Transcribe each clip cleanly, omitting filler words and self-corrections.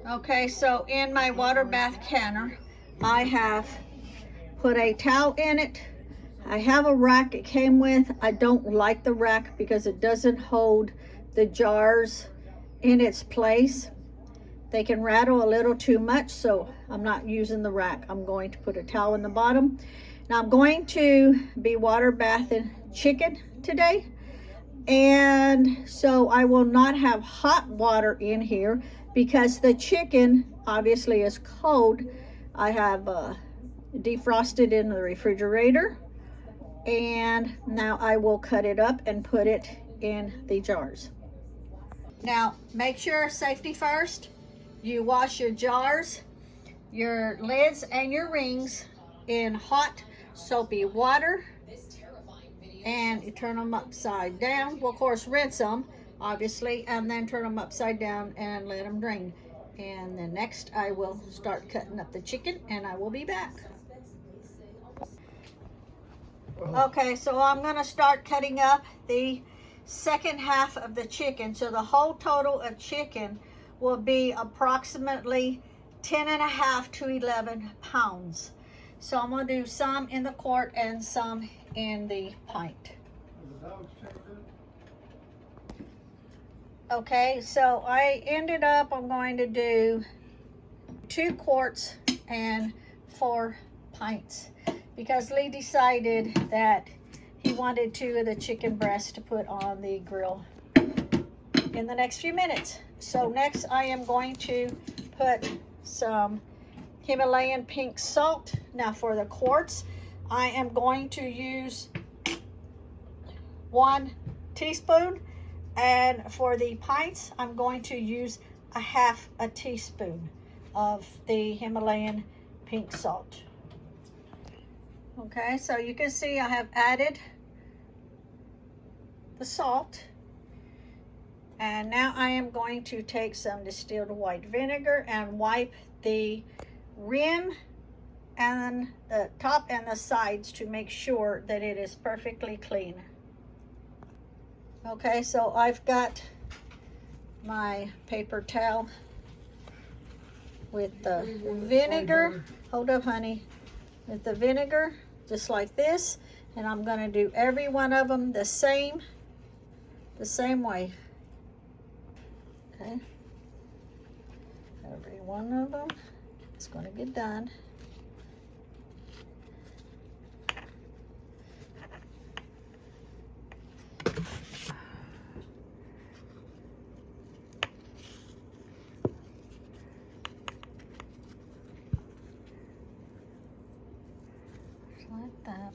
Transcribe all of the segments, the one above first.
Okay, so in my water bath canner, I have put a towel in it. I have a rack it came with. I don't like the rack because it doesn't hold the jars in its place. They can rattle a little too much, so I'm not using the rack. I'm going to put a towel in the bottom. Now I'm going to be water bathing chicken today, and so I will not have hot water in here because the chicken obviously is cold. I have defrosted in the refrigerator, and now I will cut it up and put it in the jars. Now make sure, safety first, you wash your jars, your lids, and your rings in hot soapy water, and you turn them upside down. Well, of course, rinse them obviously, and then turn them upside down and let them drain. And then next I will start cutting up the chicken, and I will be back. Okay, so I'm gonna start cutting up the second half of the chicken. So the whole total of chicken will be approximately 10.5 to 11 pounds. So I'm gonna do some in the quart and some in the pint. Okay, so I ended up, I'm going to do 2 quarts and 4 pints because Lee decided that he wanted 2 of the chicken breasts to put on the grill in the next few minutes. So next I am going to put some Himalayan pink salt. Now for the quarts, I am going to use 1 teaspoon, and for the pints, I'm going to use a half a teaspoon of the Himalayan pink salt. Okay, so you can see I have added the salt. And now I am going to take some distilled white vinegar and wipe the rim and the top and the sides to make sure that it is perfectly clean. Okay, so I've got my paper towel with the vinegar. Hold up, honey. With the vinegar, just like this. And I'm going to do every one of them the same way. Okay. Every one of them is going to get done. Like that.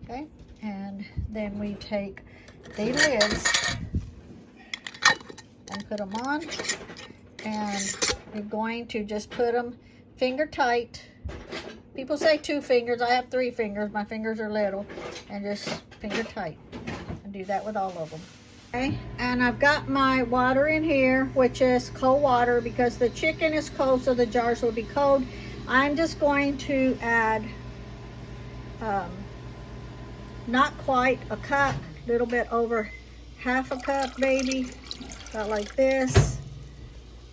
Okay, and then we take the lids and put them on, and we're going to just put them finger tight. People say 2 fingers. I have 3 fingers. My fingers are little, and just finger tight. And do that with all of them. Okay, and I've got my water in here, which is cold water because the chicken is cold, so the jars will be cold. I'm just going to add not quite a cup, a little bit over half a cup, maybe, about like this.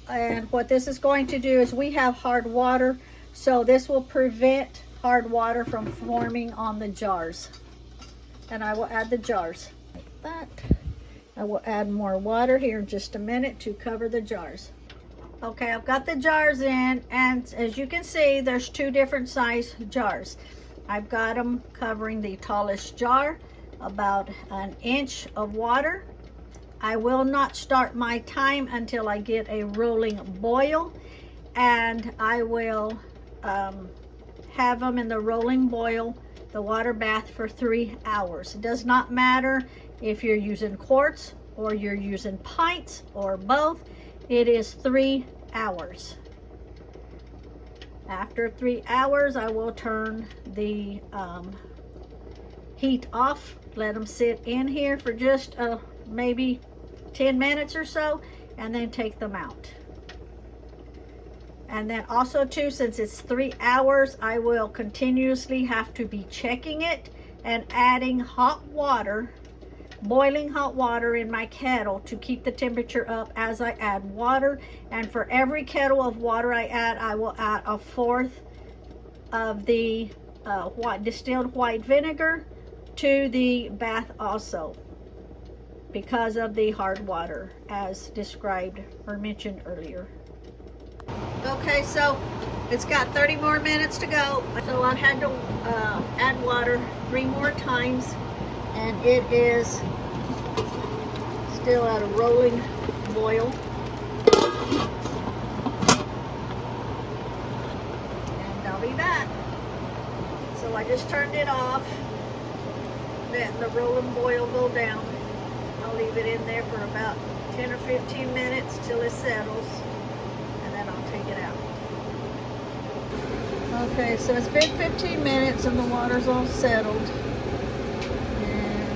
And what this is going to do is we have hard water, so this will prevent hard water from forming on the jars. And I will add the jars like that. I will add more water here in just a minute to cover the jars. Okay, I've got the jars in, and as you can see, there's 2 different size jars. I've got them covering the tallest jar, about 1 inch of water. I will not start my time until I get a rolling boil, and I will have them in the rolling boil, the water bath, for 3 hours. It does not matter if you're using quarts or you're using pints or both. It is 3 hours. After 3 hours, I will turn the heat off, let them sit in here for just maybe 10 minutes or so, and then take them out. And then also too, since it's 3 hours, I will continuously have to be checking it and adding hot water, boiling hot water in my kettle to keep the temperature up as I add water. And for every kettle of water I add, I will add 1/4 of the distilled white vinegar to the bath also, because of the hard water as described or mentioned earlier. Okay, so it's got 30 more minutes to go. So I've had to add water 3 more times, and it is still at a rolling boil. And I'll be back. So I just turned it off, letting the rolling boil go down. I'll leave it in there for about 10 or 15 minutes till it settles, and then I'll take it out. Okay, so it's been 15 minutes and the water's all settled. And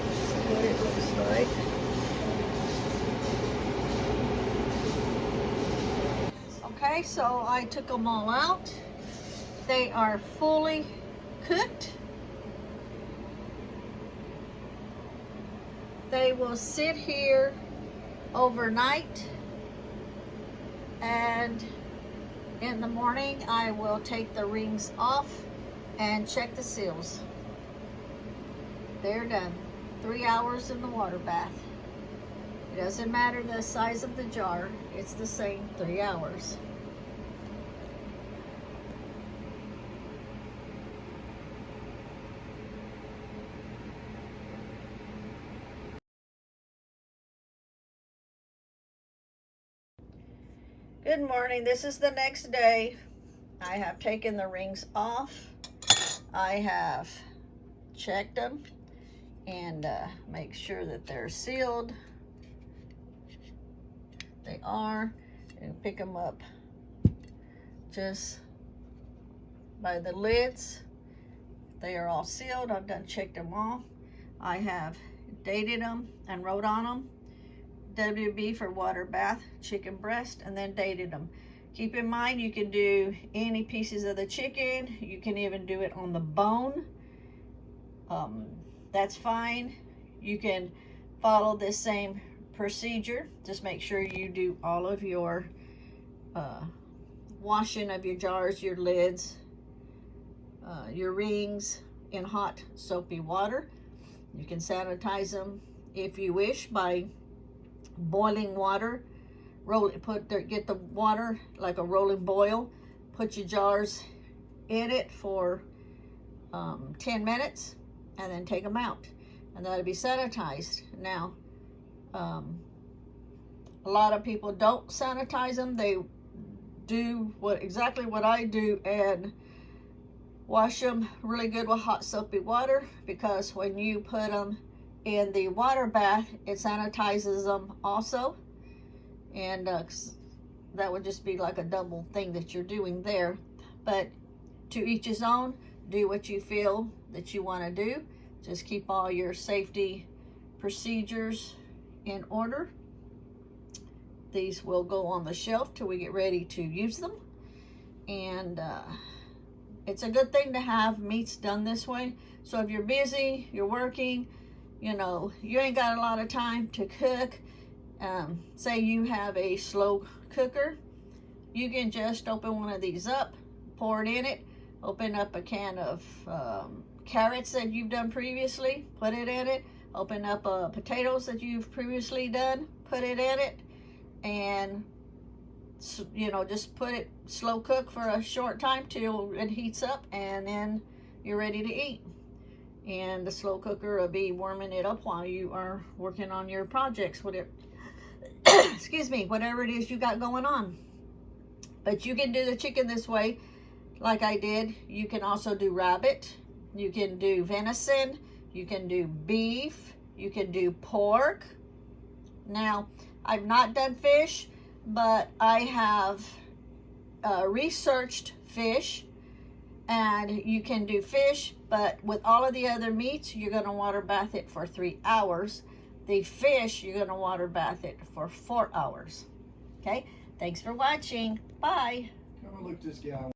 this is what it looks like. Okay, so I took them all out. They are fully cooked. They will sit here overnight, and in the morning I will take the rings off and check the seals. They're done. 3 hours in the water bath. It doesn't matter the size of the jar, it's the same 3 hours. Good morning. This is the next day. I have taken the rings off. I have checked them and make sure that they're sealed. They are. And pick them up just by the lids. They are all sealed. I've done checked them all. I have dated them and wrote on them WB for water bath, chicken breast, and then dated them. Keep in mind, you can do any pieces of the chicken. You can even do it on the bone. That's fine. You can follow this same procedure. Just make sure you do all of your washing of your jars, your lids, your rings in hot soapy water. You can sanitize them if you wish by boiling water. Get the water like a rolling boil. Put your jars in it for 10 minutes and then take them out, and that'll be sanitized. Now, a lot of people don't sanitize them. They do exactly what I do and wash them really good with hot soapy water, because when you put them in the water bath, it sanitizes them also, and that would just be like a double thing that you're doing there. But to each his own. Do what you feel that you want to do. Just keep all your safety procedures in order. These will go on the shelf till we get ready to use them, and it's a good thing to have meats done this way. So if you're busy, you're working, you know, you ain't got a lot of time to cook, say you have a slow cooker, you can just open one of these up, pour it in it, open up a can of carrots that you've done previously, put it in it, open up potatoes that you've previously done, put it in it, and you know, just put it slow cook for a short time till it heats up, and then you're ready to eat. And the slow cooker will be warming it up while you are working on your projects, whatever excuse me, whatever it is you got going on. But you can do the chicken this way like I did. You can also do rabbit, you can do venison, you can do beef, you can do pork. Now, I've not done fish, but I have researched fish, and you can do fish, but with all of the other meats, you're going to water bath it for 3 hours. But The fish, you're going to water bath it for 4 hours. Okay? Thanks for watching. Bye. Come and look this guy.